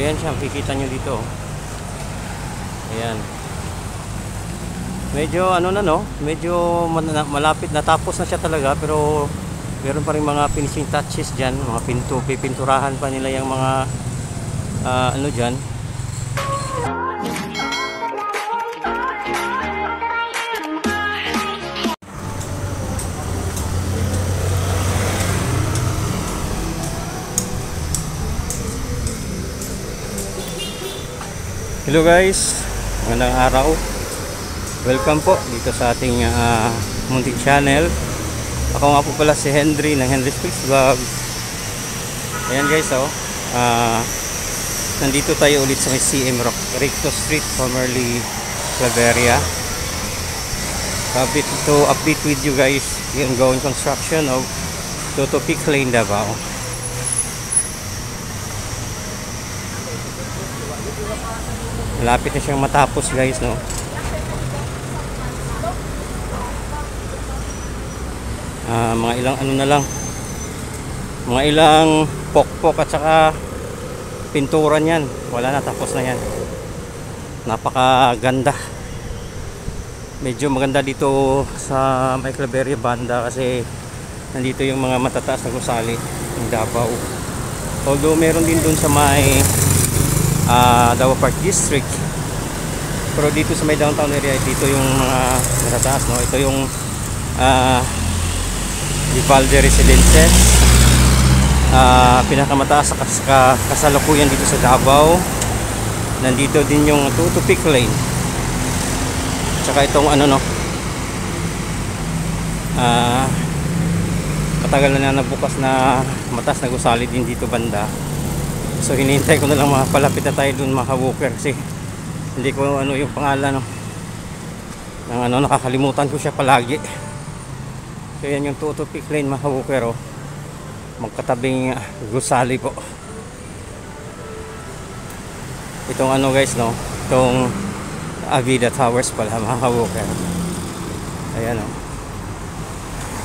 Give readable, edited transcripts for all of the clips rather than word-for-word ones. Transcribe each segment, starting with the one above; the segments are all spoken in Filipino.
Ayan siya, makikita nyo dito. Ayan. Medyo ano na no, medyo malapit natapos na siya talaga, pero meron pa rin mga finishing touches dyan, mga pipinturahan pa nila yung mga ano dyan. Hello guys, magandang araw. Welcome po dito sa ating munting channel. Ako nga po pala si Henry ng Henry's Fix Vlog. Ayan guys, nandito tayo ulit sa may CM Recto Street, formerly Claveria. To update with you guys the ongoing construction of Toto Peak Lane, Davao. Malapit na siyang matapos guys, no? Mga ilang ano na lang, mga ilang pokpok at saka pinturan yan, wala na, tapos na yan. Napakaganda, medyo maganda dito sa may Claveria banda kasi nandito yung mga matataas na gusali ng Davao. Although meron din dun sa may Davao Park District, pero dito sa may downtown area, dito yung mga matataas, no? Ito yung Vivalde Residences, pinakamataas sa kasalukuyan dito sa Davao. Nandito din yung Toto Peak Lane, tsaka itong ano, no, matagal na nabukas na mataas na gusali din dito banda. So hinihintay ko na lang makapalapit na tayo dun, mga walker, kasi hindi ko ano yung pangalan, no, ng ano, nakakalimutan ko siya palagi. So yan yung Toto Peak Lane, mga walker, magkatabing gusali po. Itong ano guys, no, itong Avida Towers pala, mga walker. Ayan, no.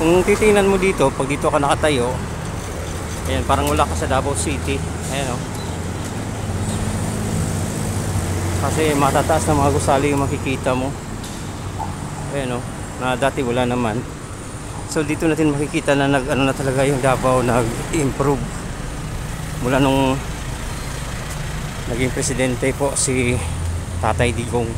Kung titingnan mo dito, pag dito ka nakatayo, ayan, parang wala ka sa Davao City. Ayan, no. Kasi matataas na mga gusali yung makikita mo. Ayan, no, na dati wala naman. So dito natin makikita na ano na talaga yung Davao, nag-improve mula nung naging presidente po si Tatay Digong.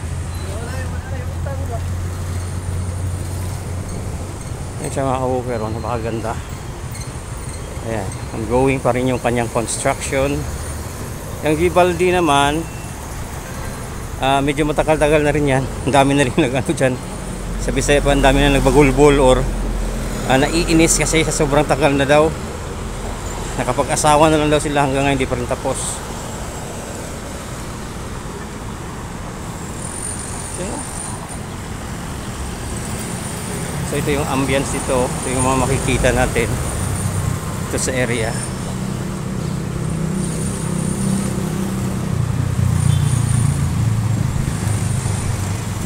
Ayan siya, mga ka-walker, napakaganda. Ayan, ongoing pa rin yung kanyang construction. Yung Vivaldi naman, medyo matagal-tagal na rin yan. Ang dami na rin nag-ano dyan sa Bisaya pa, ang dami na nagbagulbol or naiinis kasi sa sobrang tagal na daw. Nakapag-asawa na lang daw sila, hanggang ngayon hindi pa rin tapos. So ito yung ambience dito, ito yung mga makikita natin ito sa area.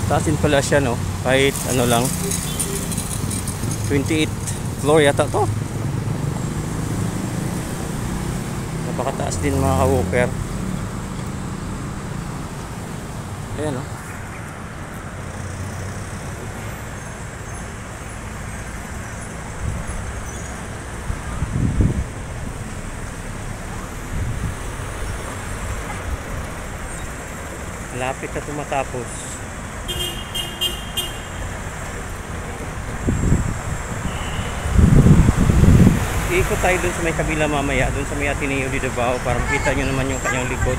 Taasin pala siya, no, kahit ano lang, 28th floor yata to. Napakataas din, mga ka-walker. Ayan, no. Malapit na tumatapos. Iikot tayo dun sa may kabila mamaya, dun sa may Ateneo de Davao, para makita nyo naman yung kanyang likod.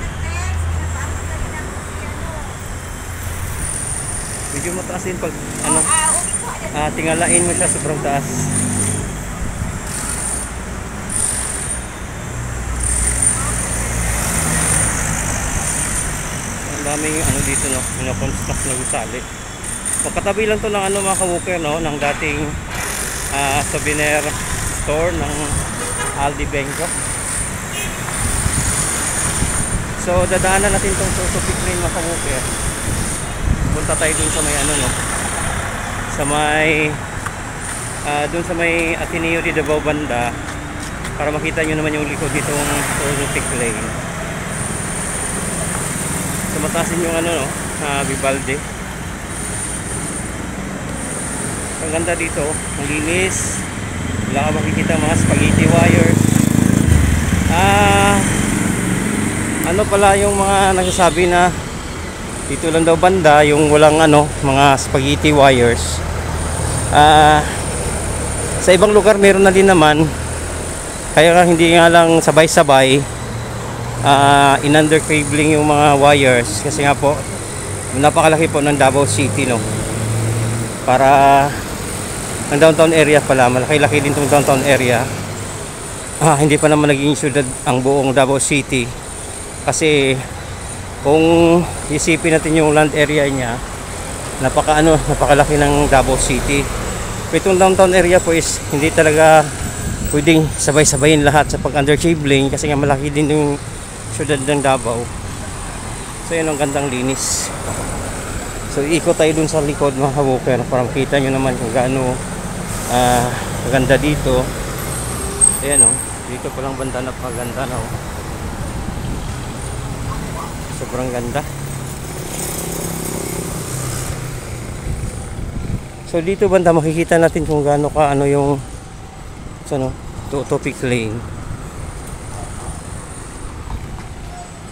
Medyo mataas din pag ano, tingalain mo siya, sobrang taas. Ang daming ano dito, no, pinakonstruct na gusali. Magkatabi lang to ng ano, mga ka-walker, no, ng dating souvenir store ng Aldi Bangkok. So dadaanan natin tong Toto Peak Lane, mga ka-walker. Punta tayo dun sa may ano, no, sa may dun sa may Ateneo de Davao banda, para makita nyo naman yung likod nitong Toto Peak Lane. Tumatasin yung ano, no, Vivaldi. Ang ganda dito, ang linis. Wala ka makikita mga spaghetti wires. Ano pala yung mga nagsasabi na dito lang daw banda yung walang ano, mga spaghetti wires. Sa ibang lugar meron na din naman, kaya hindi nga lang sabay-sabay in-under cabling yung mga wires, kasi nga po napakalaki po ng Davao City, no, para ang downtown area pala, malaki-laki din tong downtown area. Hindi pa naman naging syudad ang buong Davao City, kasi kung isipin natin yung land area niya, napakalaki ng Davao City. Itong downtown area po is hindi talaga pwedeng sabay-sabayin lahat sa pag-under cabling, kasi nga malaki din yung syudad ng Davao. So yun, ang gandang linis. So ikot tayo dun sa likod mga kabuker para makita nyo naman kung gaano maganda dito. Ayan o, dito palang banda na paganda na o. Sobrang ganda. So dito banda makikita natin kung gaano ka ano yung Topic Lane.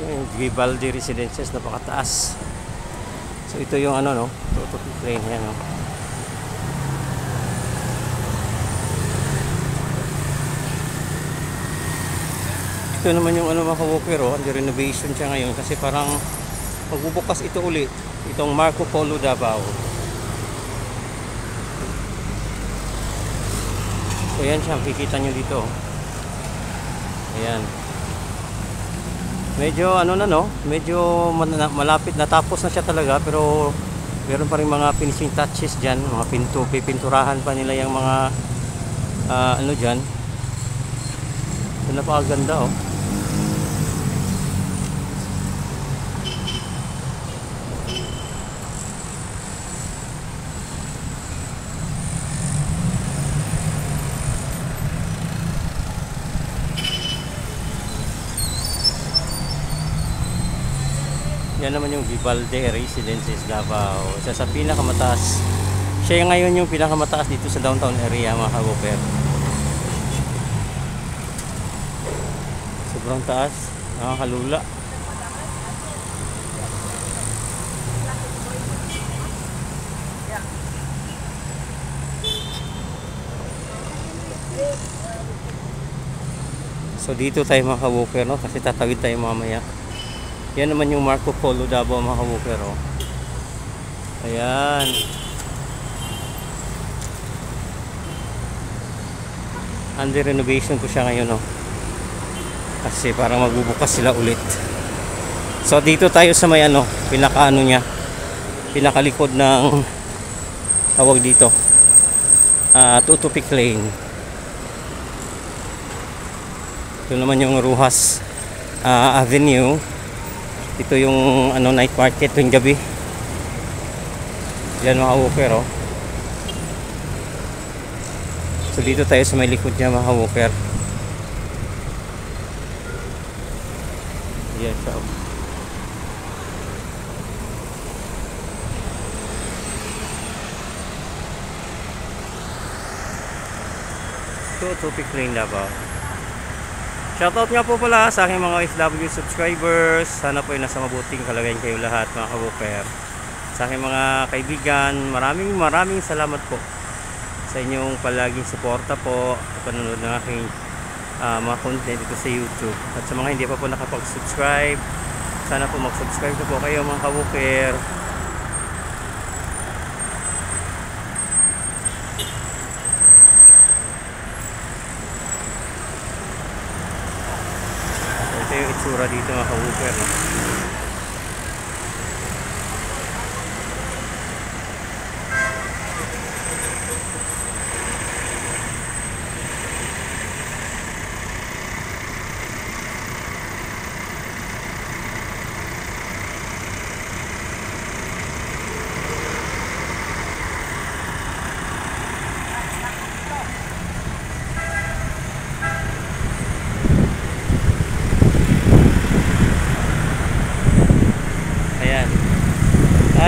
Yung Vivaldi Residences, napakataas. So ito yung ano, no, Topic Lane yan, no. Ito naman yung ano mga ka-walker, oh, under renovation siya ngayon kasi parang magbubukas ito ulit, itong Marco Polo Davao. So yan siya, makikita nyo dito. Ayan. Medyo ano na, no, medyo malapit, natapos na siya talaga, pero meron pa rin mga finishing touches dyan, mga pipinturahan pa nila yung mga ano dyan. So napakaganda, oh. Yan naman yung Vivaldi Residences Davao. Isa sa pinakamataas. Siya ngayon yung pinakamataas dito sa downtown area mga kaguper. Sobrang taas. Nakakalula. So dito tayo mga kaguper, no? Kasi tatawid tayo mamaya. Yan naman yung Marco Polo Davao mga kabuker, oh. Ayan. Under renovation po siya ngayon, oh. Kasi parang magbubukas sila ulit. So dito tayo sa may ano, pinakaano niya, pinakalikod ng tawag dito, Topic Lane. Ito naman yung Ruhas Avenue. Ito yung ano, night market tuwing gabi. Yan mga walker, oh. So dito tayo sa may likod niya mga walker. Yan siya, oh. Ito Topic Lane Davao. Shoutout nga po pala sa aking mga OFW subscribers. Sana po ay nasa mabuting kalagayan kayo lahat mga kabuker. Sa aking mga kaibigan, maraming salamat po sa inyong palaging suporta po at panonood ng aking mga content dito sa YouTube. At sa mga hindi pa po nakapag-subscribe, sana po mag-subscribe na po kayo mga kabuker. Ito yung itsura dito mga kabuker, no?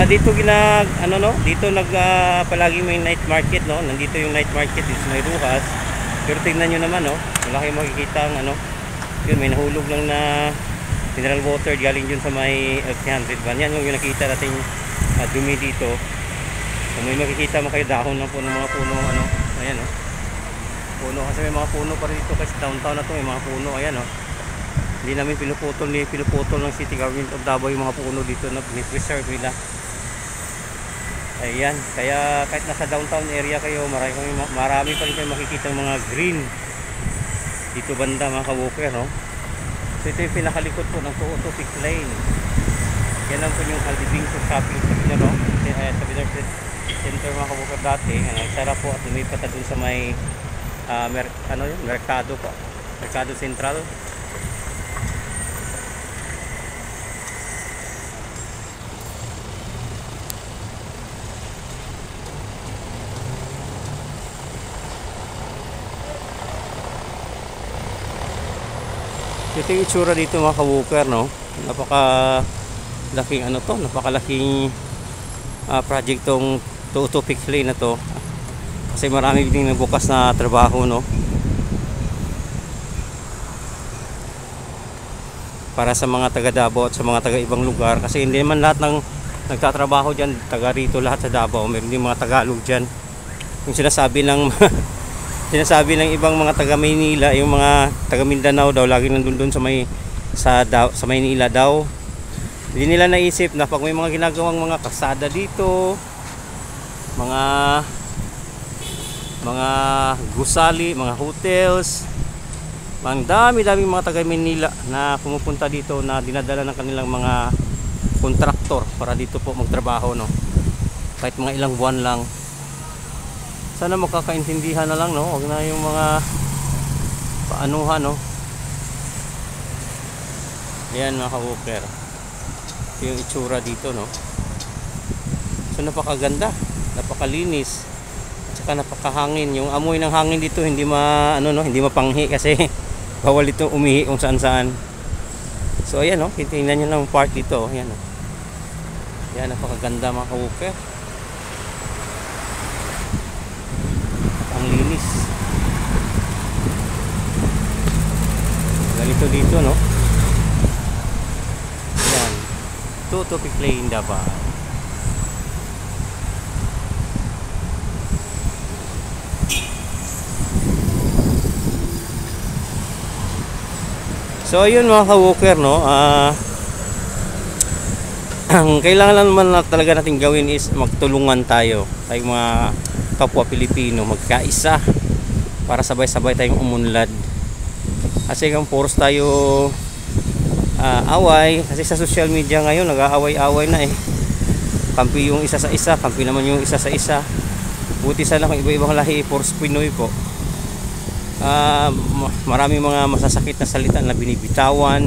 Dito dito palagi may night market, no. Nandito yung night market dito sa may Ruhas. Pero tingnan nyo naman, no. Wala kayong makikita ang yun, may nahulog lang na mineral water galing dun sa may 300 van. Yan yung nakita natin dumi dito. So may makikita mo kayo dahon lang po ng mga puno, ayan, no. Puno, kasi may mga puno pa rin dito kasi downtown na to, may mga puno, ayan, no. Hindi namin pinuputol ng City Government of Davao yung mga puno dito na preserve nila. Ayan, kaya kahit nasa downtown area kayo, marami pa rin kayo makikita mga green dito banda, mga ka-walker, no. So ito yung pinakalikod po ng Tutupic Lane. Yan lang po yung Aldibingco shopping no? Sa Bidar Center, mga ka-walker, dati sarap po at lumipat na dun sa may Mercado po, Mercado Central. Ito yung itsura dito, mga ka-walker, no. Napakalaking napakalaking project tong Tutupic Lane na to. Kasi marami din nagbukas na trabaho, no. Para sa mga taga Davao at sa mga taga ibang lugar, kasi hindi naman lahat ng nagtatrabaho diyan taga rito lahat sa Davao. Meron din mga Tagalog diyan. Yung sinasabi ng ibang mga taga Maynila, yung mga taga Mindanao daw lagi nandun sa Maynila daw. Hindi nila naisip na pag may mga ginagawang mga kalsada dito, mga gusali, mga hotels, ang dami-daming mga taga Maynila na pumupunta dito na dinadala ng kanilang mga kontraktor para dito po magtrabaho, no. Kahit mga ilang buwan lang. Sana makakaintindihan na lang, no. Huwag na yung mga paanuhan, no. Ayan, mga ka-walker, yung itsura dito, no. So napakaganda, napakalinis, at saka napakahangin. Yung amoy ng hangin dito hindi hindi mapanghi kasi bawal ito umihi kung saan-saan. So ayan, no, tingnan niyo lang part dito, ayan, no. Ayan, napakaganda, mga ka-walker. Ang linis. Ganito dito, no. Ayan, Tutupic Lane Davao. So ayun, mga ka-walker, no. Ang kailangan naman talaga natin gawin is magtulungan tayo, tayong mga kapwa Pilipino, magkaisa para sabay-sabay tayong umunlad. Kasi kung puros tayo away, kasi sa social media ngayon nag-aaway-away na, kampi yung isa sa isa, kampi naman yung isa sa isa. Buti sana kung iba-ibang lahi, puros Pinoy po, marami mga masasakit na salita na binibitawan.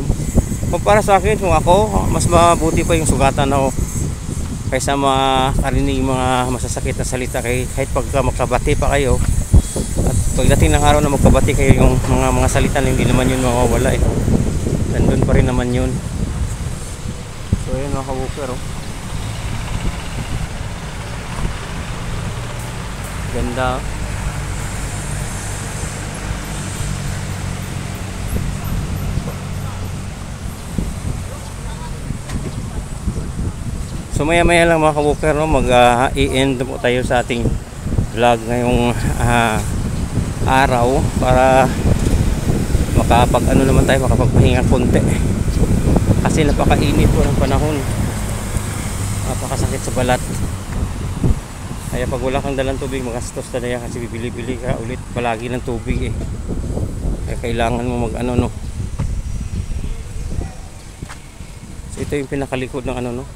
Kung para sa akin, kung ako, mas mabuti pa yung sugatan ako kaysa makarinig mga masasakit na salita. Kahit pagka magkabati pa kayo, at pagdating ng araw na magkabati kayo, yung mga salita na hindi naman yun mawawala, nandun pa rin naman yun. So yun, mga ka-walker, ganda. So maya maya lang, mga ka-walker, no, mag-i-end po tayo sa ating vlog ngayong araw para makapagpahinga konti kasi napakainit po ng panahon, napakasakit sa balat. Kaya pag wala kang dalang tubig, magastos na yan kasi bibili-bili ka ulit palagi ng tubig, kaya kailangan mo no. So ito yung pinakalikod ng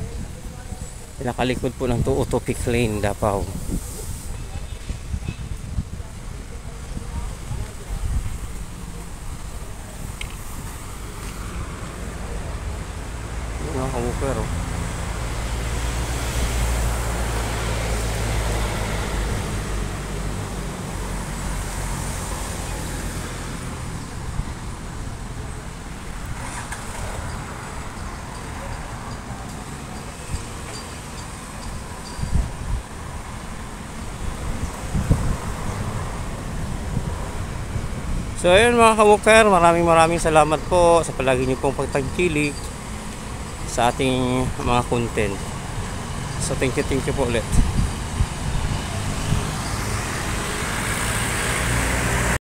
pinakalikod po ng Tutupic Lane, Davao. Mga ka-walker, So ayun mga ka-woofer, maraming salamat po sa palagi niyo pong pagtangkilik sa ating mga content. So thank you po ulit.